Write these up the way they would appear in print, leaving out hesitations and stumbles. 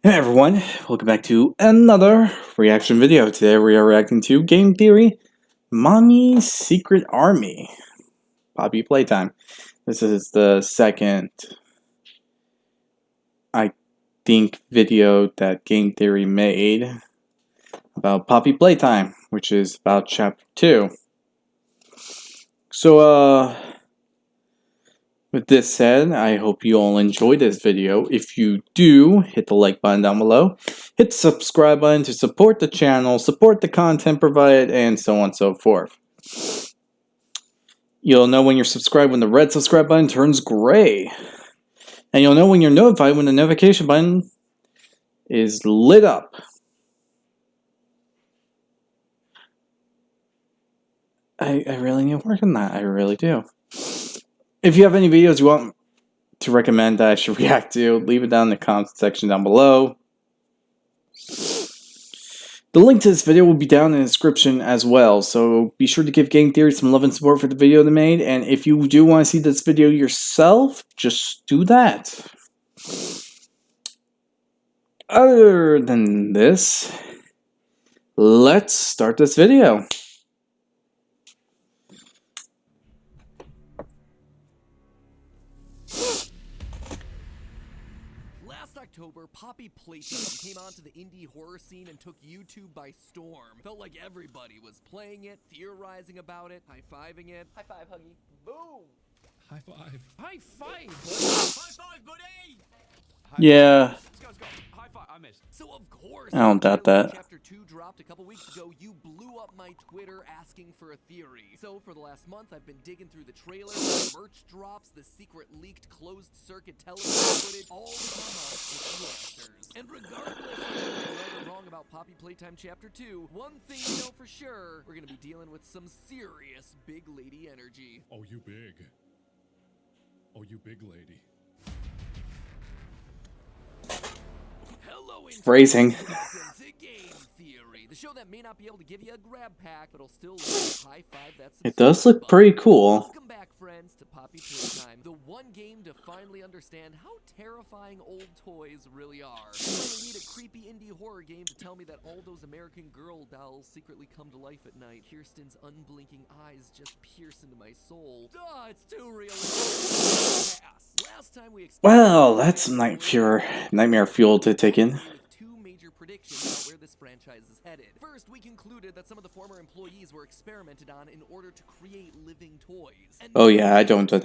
Hey everyone, welcome back to another reaction video. Today we are reacting to Game Theory, Mommy's Secret Army, Poppy Playtime. This is the second, I think, video that Game Theory made about Poppy Playtime, which is about Chapter 2. So, with this said, I hope you all enjoyed this video. If you do, hit the like button down below. Hit the subscribe button to support the channel, support the content provided, and so on and so forth. You'll know when you're subscribed when the red subscribe button turns gray. And you'll know when you're notified when the notification button is lit up. I really need to work on that. I really do. If you have any videos you want to recommend that I should react to, leave it down in the comment section down below. The link to this video will be down in the description as well, so be sure to give Game Theory some love and support for the video they made, and if you do want to see this video yourself, just do that. Other than this, let's start this video. Last October, Poppy Playtime came onto the indie horror scene and took YouTube by storm. Felt like everybody was playing it, theorizing about it, high-fiving it. High five, Huggy. Boom! High five. High five! High five, buddy! Yeah. Let's go. High five. I missed. So of course, I don't doubt that. Chapter 2 dropped a couple weeks ago. You blew up my Twitter asking for a theory. So for the last month, I've been digging through the trailer, the merch drops, the secret leaked closed-circuit television footage, all to come up with the answers. And regardless of if I'm right or wrong about Poppy Playtime Chapter 2, one thing you know for sure, we're gonna be dealing with some serious big lady energy. Oh, you big. Oh, you big lady. Hello, Phrasing. welcome to Game Theory, the show that may not be able to give you a grab pack, but will still high five that It does look pretty cool. Welcome back, friends, to Poppy Playtime, the one game to finally understand how terrifying old toys really are. You only need a creepy indie horror game to tell me that all those American Girl dolls secretly come to life at night. Kirsten's unblinking eyes just pierce into my soul. Duh, it's too realistic. Last time we Well, that's nightmare fuel to take in. with two major predictions about where this franchise is headed. First, we concluded that some of the former employees were experimented on in order to create living toys. And Oh yeah, I don't doubt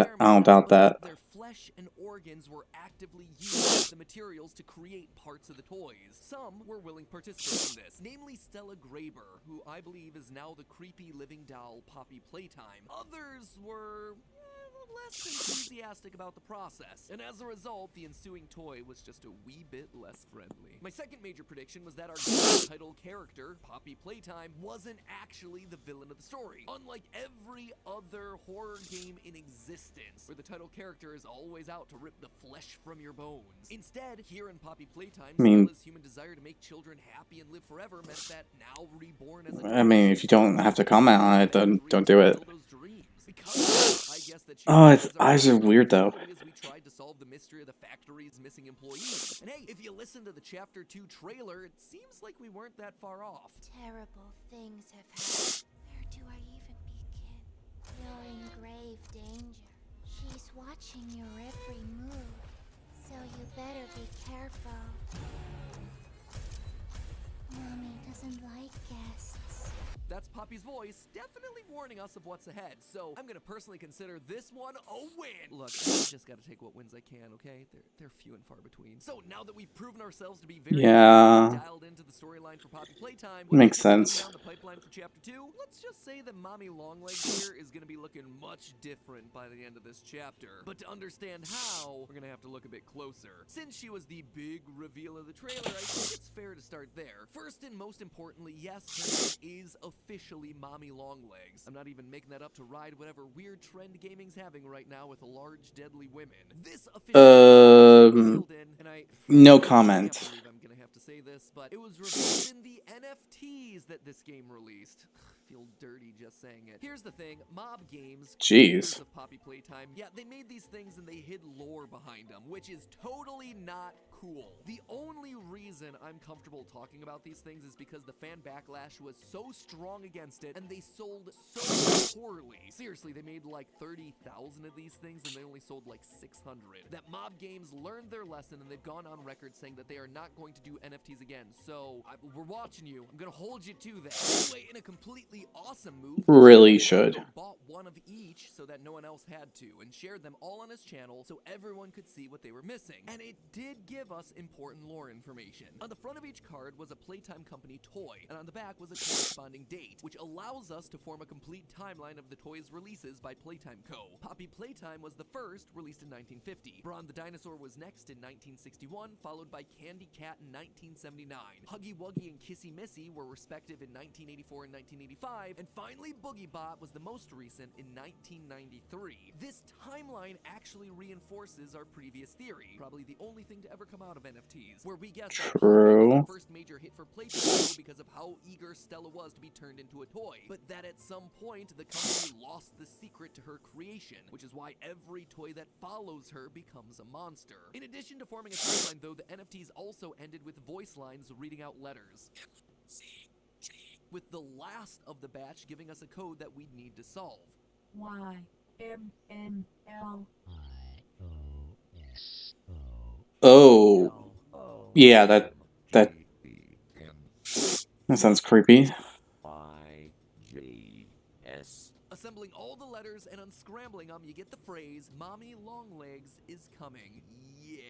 that. their flesh and organs were actively used as the materials to create parts of the toys. Some were willing participants in this, namely Stella Graber, who I believe is now the creepy living doll Poppy Playtime. Others were less enthusiastic about the process, and as a result, the ensuing toy was just a wee bit less friendly. My second major prediction was that our title character, Poppy Playtime, wasn't actually the villain of the story. Unlike every other horror game in existence, where the title character is always out to rip the flesh from your bones. Instead, here in Poppy Playtime, Stella's human desire to make children happy and live forever meant that now reborn as a If you don't have to comment on it, then don't do it. Oh, its eyes are weird though. We tried to solve the mystery of the factory's missing employees. And hey, if you listen to the Chapter 2 trailer, it seems like we weren't that far off. Terrible things have happened. Where do I even begin? You're in grave danger. She's watching your every move, so you better be careful. Mommy doesn't like guests. That's Poppy's voice, definitely warning us of what's ahead. So I'm gonna personally consider this one a win. Look, I just gotta take what wins I can, okay? They're few and far between. So now that we've proven ourselves to be very dialed into the storyline for Poppy Playtime, Makes sense. down the pipeline for Chapter 2, let's just say that Mommy Longlegs here is gonna be looking much different by the end of this chapter. But to understand how, we're gonna have to look a bit closer. Since she was the big reveal of the trailer, I think it's fair to start there. First and most importantly, yes, her name is officially Mommy Longlegs. I'm not even making that up to ride whatever weird trend gaming's having right now with large deadly women. This officially no comment. I can't believe I'm gonna have to say this, but it was revealed in the NFTs that this game released. Feel dirty just saying it. Here's the thing, Mob Games, Jeez. of Poppy Playtime, yeah, they made these things and they hid lore behind them, which is totally not cool. The only reason reason I'm comfortable talking about these things is because the fan backlash was so strong against it, and they sold so poorly. Seriously, they made like 30,000 of these things, and they only sold like 600. That Mob Games learned their lesson, and they've gone on record saying that they are not going to do NFTs again. So, we're watching you. I'm gonna hold you to that. Anyway, in a completely awesome move, Really should. bought one of each so that no one else had to, and shared them all on his channel so everyone could see what they were missing. And it did give us important lore information. On the front of each card was a Playtime company toy, and on the back was a corresponding date, which allows us to form a complete timeline of the toy's releases by Playtime Co. Poppy Playtime was the first, released in 1950. Bron the Dinosaur was next in 1961, followed by Candy Cat in 1979. Huggy Wuggy and Kissy Missy were respective in 1984 and 1985, and finally Boogie Bot was the most recent in 1993. This timeline actually reinforces our previous theory, probably the only thing to ever come out of NFTs, where we guessed that Poppy was the first major hit for Playtime because of how eager Stella was to be turned into a toy, but that at some point the company lost the secret to her creation, which is why every toy that follows her becomes a monster. In addition to forming a timeline though, the NFTs also ended with voice lines reading out letters, with the last of the batch giving us a code that we'd need to solve. YMNL. Oh, yeah, that sounds creepy. Assembling all the letters and unscrambling them, you get the phrase, Mommy Longlegs is coming. Yeah,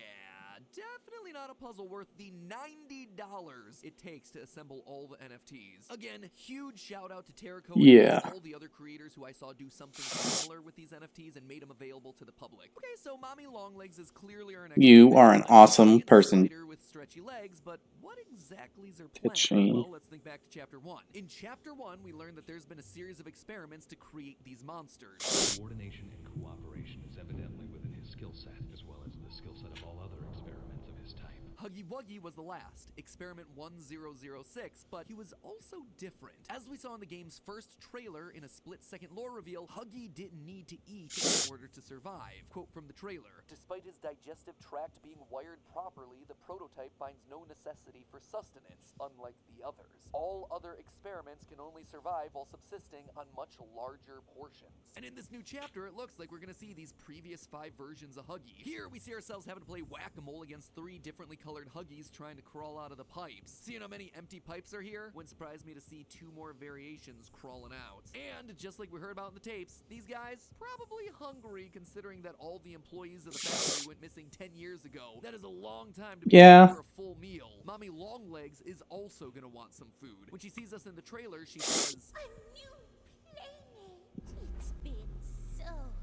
definitely not a puzzle worth the $90 it takes to assemble all the NFTs. Again, huge shout out to Terraco Yeah. and all the other creators who I saw do something similar with these NFTs and made them available to the public. Okay, so Mommy Longlegs is clearly our next You toy. are an awesome Giant person. spider with stretchy legs, but what exactly is her plan? Itchy. Well, let's think back to Chapter 1. In Chapter 1, we learned that there's been a series of experiments to create these monsters. Coordination and cooperation is evidently within his skill set, as well as the skill set of all other experiments of his type. Huggy Wuggy was the last, Experiment 1006, but he was also different. As we saw in the game's first trailer in a split-second lore reveal, Huggy didn't need to eat in order to survive. Quote from the trailer, "Despite his digestive tract being wired properly, the prototype finds no necessity for sustenance, unlike the others. All other experiments can only survive while subsisting on much larger portions." And in this new chapter, it looks like we're gonna see these previous 5 versions of Huggy. Here, we see ourselves having to play whack-a-mole against 3 differently colored Huggies trying to crawl out of the pipes. Seeing how many empty pipes are here? Wouldn't surprise me to see 2 more variations crawling out. And, just like we heard about in the tapes, these guys probably hungry considering that all the employees of the factory went missing 10 years ago. That is a long time to be for a full meal. Mommy Longlegs is also gonna want some food. When she sees us in the trailer, she says, A new playmate. It's been so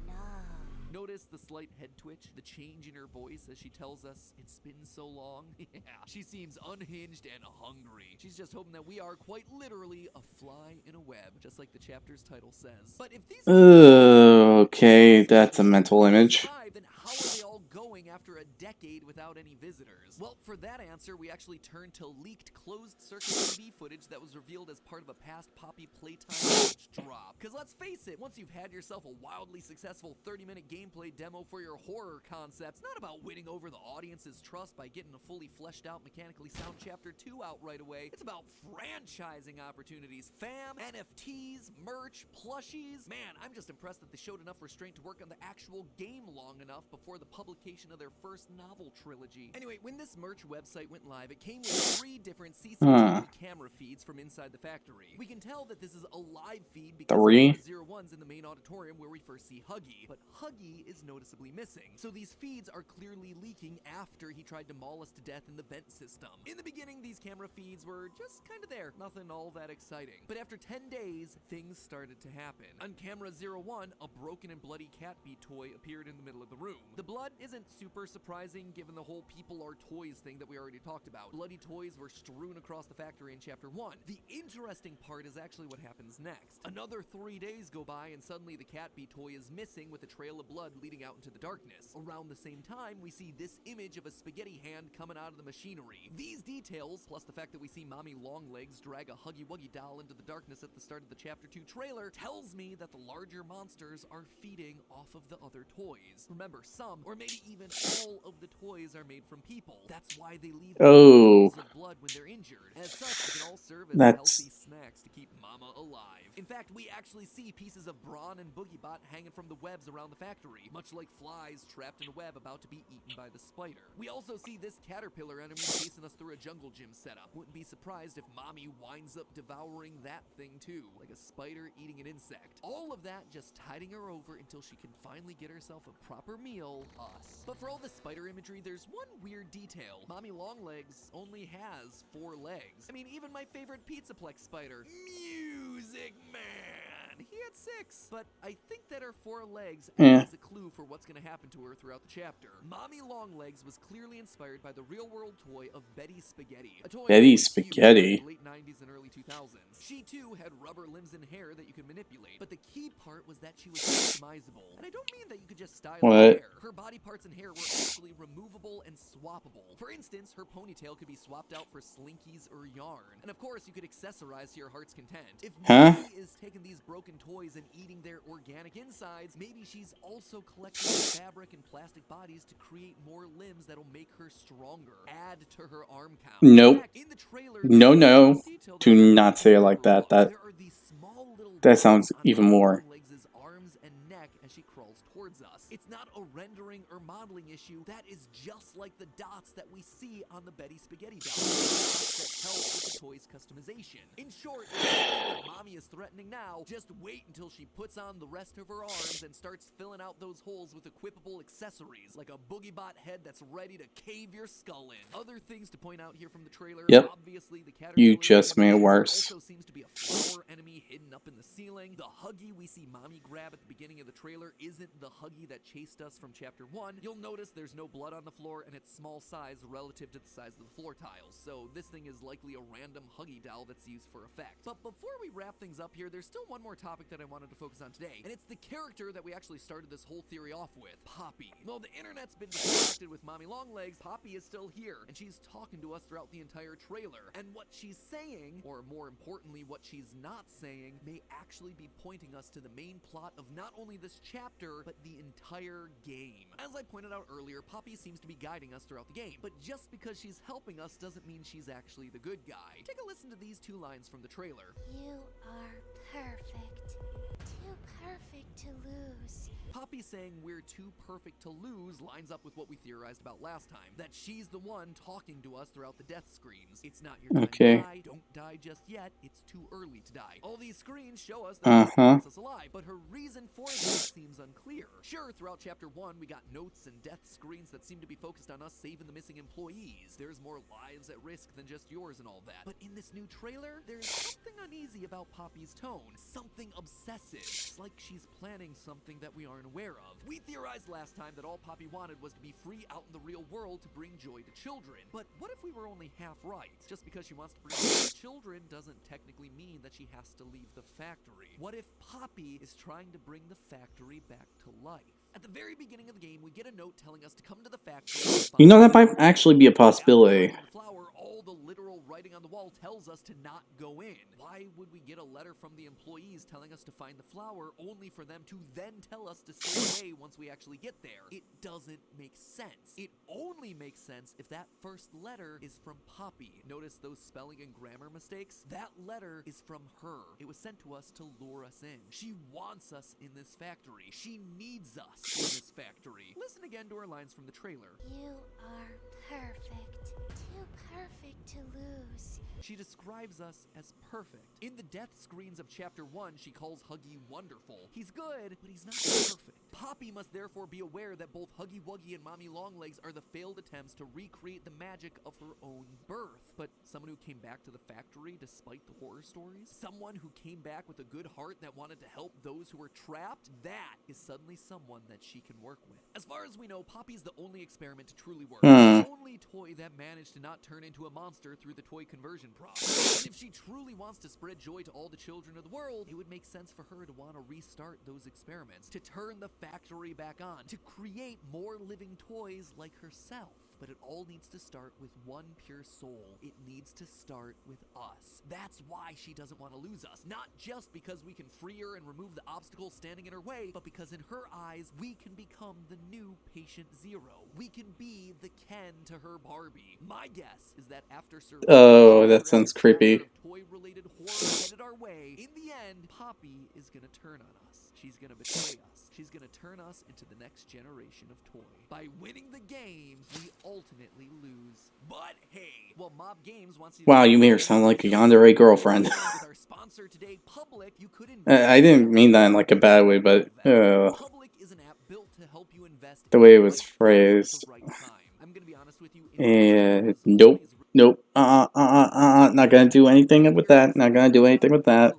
long. notice the slight head twitch, the change in her voice as she tells us it's been so long? Yeah, she seems unhinged and hungry. She's just hoping that we are quite literally a fly in a web, just like the chapter's title says. But if these Okay, that's a mental image. then how are they all going after a decade without any visitors? Well, for that answer, we actually turned to leaked closed-circuit TV footage that was revealed as part of a past Poppy Playtime launch drop. Because let's face it, once you've had yourself a wildly successful 30-minute gameplay demo for your horror concept, it's not about winning over the audience's trust by getting a fully fleshed-out, mechanically sound Chapter 2 out right away. It's about franchising opportunities, fam, NFTs, merch, plushies. Man, I'm just impressed that they showed enough restraint to work on the actual game long enough before the publication of their first novel trilogy. Anyway, when this merch website went live, it came with 3 different CCTV camera feeds from inside the factory. We can tell that this is a live feed because 01's in the main auditorium where we first see Huggy, but Huggy is noticeably missing. So these feeds are clearly leaking after he tried to maul us to death in the vent system. In the beginning, these camera feeds were just kind of there, nothing all that exciting. But after 10 days, things started to happen. On camera 01, a broken and bloody Catbee toy appeared in the middle of the room. The blood isn't super surprising given the whole people are toys thing that we already talked about. Bloody toys were strewn across the factory in Chapter 1. The interesting part is actually what happens next. Another 3 days go by and suddenly the Catbee toy is missing with a trail of blood leading out into the darkness. Around the same time, we see this image of a spaghetti hand coming out of the machinery. These details, plus the fact that we see Mommy Longlegs drag a Huggy Wuggy doll into the darkness at the start of the Chapter 2 trailer, tells me that the larger monsters are feeding off of the other toys. Remember, some, or maybe even even all of the toys are made from people. That's why they leave Oh. pools of blood when they're injured. As such, they can all serve as That's- healthy snacks to keep Mama alive. In fact, we actually see pieces of Brawn and Boogiebot hanging from the webs around the factory, much like flies trapped in a web about to be eaten by the spider. We also see this caterpillar enemy chasing us through a jungle gym setup. Wouldn't be surprised if Mommy winds up devouring that thing too, like a spider eating an insect. All of that just tiding her over until she can finally get herself a proper meal, us. But for all the spider imagery, there's one weird detail. Mommy Longlegs only has 4 legs. I mean, even my favorite Pizzaplex spider, Music Man, he had 6. But I think that her 4 legs Yeah. is a clue for what's going to happen to her throughout the chapter. Mommy Longlegs was clearly inspired by the real-world toy of Betty Spaghetti, a toy Betty that was huge Spaghetti. in the late 90s and early 2000s. She too had rubber limbs and hair that you could manipulate, but the key part was that she was customizable. And I don't mean that you could just style her What? hair. Her body parts and hair were actually removable and swappable. For instance, her ponytail could be swapped out for slinkies or yarn. And of course, you could accessorize to your heart's content. If Huh? Mommy is taking these broken toys and eating their organic insides, maybe she's also collecting fabric and plastic bodies to create more limbs that'll make her stronger. Add to her arm count. Nope. In fact, in the trailer, No, there's a no. small detail that Do makes not say it like overlooked. that. There are these small little That dots sounds on even Mommy more. Longlegs' arms and neck as she crawls towards us. It's not a rendering or modeling issue. That is just like the dots that we see on the Betty Spaghetti doll. Dots that help with the toy's customization. In short, if you think that Mommy is threatening now, just wait until she puts on the rest of her arms and starts filling out those holes with equipable accessories, like a Boogiebot head that's ready to cave your skull in. Other things to point out here from the trailer. Yep. Obviously, the caterpillar You just made it enemy. worse. There also seems to be a flower enemy hidden up in the ceiling. The Huggy we see Mommy grab at the beginning of the trailer isn't the Huggy that chased us from Chapter 1. You'll notice there's no blood on the floor and it's small size relative to the size of the floor tiles, so this thing is likely a random Huggy doll that's used for effect. But before we wrap things up here, there's still one more topic that I wanted to focus on today, and it's the character that we actually started this whole theory off with, Poppy. Well, the internet's been distracted with Mommy Longlegs. Poppy is still here, and she's talking to us throughout the entire trailer. And what she's saying, or more importantly, what she's not saying, may actually be pointing us to the main plot of not only this chapter, but the entire game. As I pointed out earlier, Poppy seems to be guiding us throughout the game, but just because she's helping us doesn't mean she's actually the good guy. Take a listen to these 2 lines from the trailer. You are perfect. Too perfect to lose. Poppy saying we're too perfect to lose lines up with what we theorized about last time, that she's the one talking to us throughout the death screens. It's not your time Okay. to die, don't die just yet, it's too early to die. All these screens show us that she wants us alive, but her reason for this seems unclear. Sure, throughout Chapter 1, we got notes and death screens that seem to be focused on us saving the missing employees. There's more lives at risk than just yours and all that. But in this new trailer, there's something uneasy about Poppy's tone, something obsessive. It's like she's planning something that we aren't aware of. We theorized last time that all Poppy wanted was to be free out in the real world to bring joy to children. But what if we were only half right? Just because she wants to bring joy to children doesn't technically mean that she has to leave the factory. What if Poppy is trying to bring the factory back to life? At the very beginning of the game, we get a note telling us to come to the factory. You know, that might actually be a possibility. After finding the flower, all the literal writing on the wall tells us to not go in. Why would we get a letter from the employees telling us to find the flower only for them to then tell us to stay away once we actually get there? It doesn't make sense. It only makes sense if that first letter is from Poppy. Notice those spelling and grammar mistakes? That letter is from her. It was sent to us to lure us in. She wants us in this factory. She needs us in this factory. Listen again to our lines from the trailer. You are perfect. Too perfect to lose. She describes us as perfect. In the death screens of Chapter 1, she calls Huggy wonderful. He's good, but he's not perfect. Poppy must therefore be aware that both Huggy Wuggy and Mommy Longlegs are the failed attempts to recreate the magic of her own birth. But someone who came back to the factory despite the horror stories? Someone who came back with a good heart that wanted to help those who were trapped? That is suddenly someone that she can work with. As far as we know, Poppy's the only experiment to truly work. The only toy that managed to not turn into a monster through the toy conversion process. And if she truly wants to spread joy to all the children of the world, it would make sense for her to want to restart those experiments, to turn the factory back on, to create more living toys like herself. But it all needs to start with one pure soul. It needs to start with us. That's why she doesn't want to lose us. Not just because we can free her and remove the obstacles standing in her way, but because in her eyes, we can become the new Patient Zero. We can be the Ken to her Barbie. My guess is that after Oh, that sounds creepy. toy-related horror headed our way, in the end, Poppy is gonna turn on us. She's gonna betray us. She's gonna turn us into the next generation of toy. By winning the game, we ultimately lose. But hey, well, Mob Games wants you to... Wow, you made her sound like a yandere girlfriend. With our sponsor today, Public, you could I didn't mean that in like a bad way, but Public is an app built to help you invest the way it was phrased. right time. I'm gonna be honest with you. And nope, not gonna do anything with that. Not gonna do anything with that.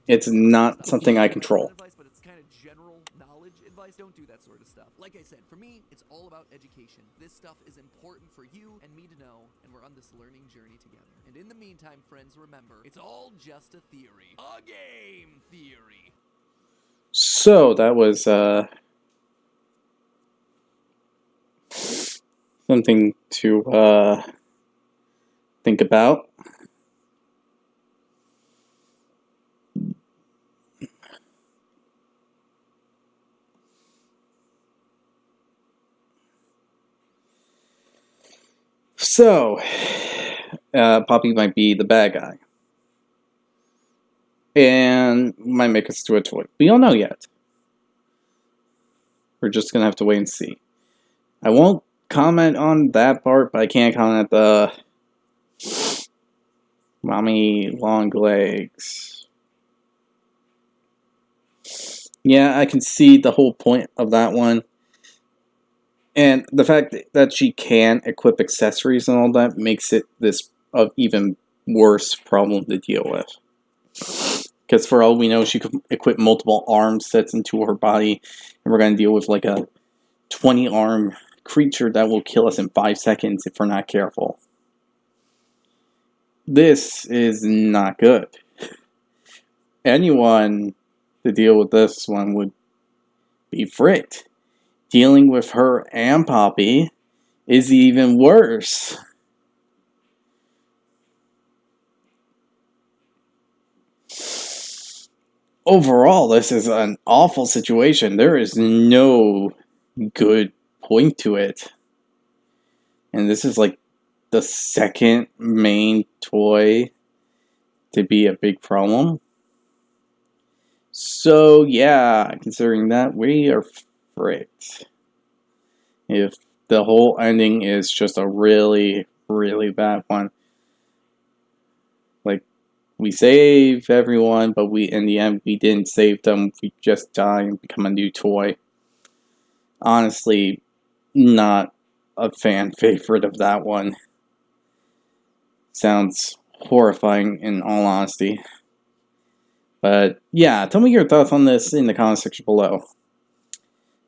It's not something I control. But it's kind of general knowledge advice. Don't do that sort of stuff. Like I said, for me, it's all about education. This stuff is important for you and me to know, and we're on this learning journey together. And in the meantime, friends, remember, it's all just a theory. A game theory. So that was something to think about. So, Poppy might be the bad guy. And might make us do a toy. We don't know yet. We're just gonna have to wait and see. I won't comment on that part, but I can't comment the mommy long legs. Yeah, I can see the whole point of that one. And the fact that she can equip accessories and all that makes it this even worse problem to deal with. Because for all we know, she could equip multiple arm sets into her body, and we're going to deal with like a 20-arm creature that will kill us in 5 seconds if we're not careful. This is not good. Anyone to deal with this one would be fricked. Dealing with her and Poppy is even worse. Overall, this is an awful situation. There is no good point to it. And this is like the second main toy to be a big problem. So, yeah, considering that, we are fricked. If the whole ending is just a really, really bad one. Like, we save everyone, but in the end, we didn't save them. We just die and become a new toy. Honestly, not a fan favorite of that one. Sounds horrifying in all honesty. But yeah, tell me your thoughts on this in the comment section below.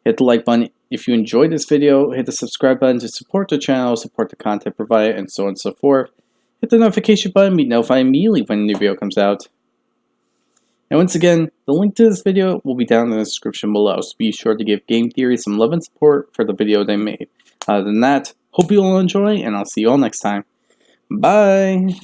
Hit the like button if you enjoyed this video. Hit the subscribe button to support the channel, support the content provided, and so on and so forth. Hit the notification button to be notified immediately when a new video comes out. And once again, the link to this video will be down in the description below, so be sure to give Game Theory some love and support for the video they made. Other than that, hope you all enjoy, and I'll see you all next time. Bye!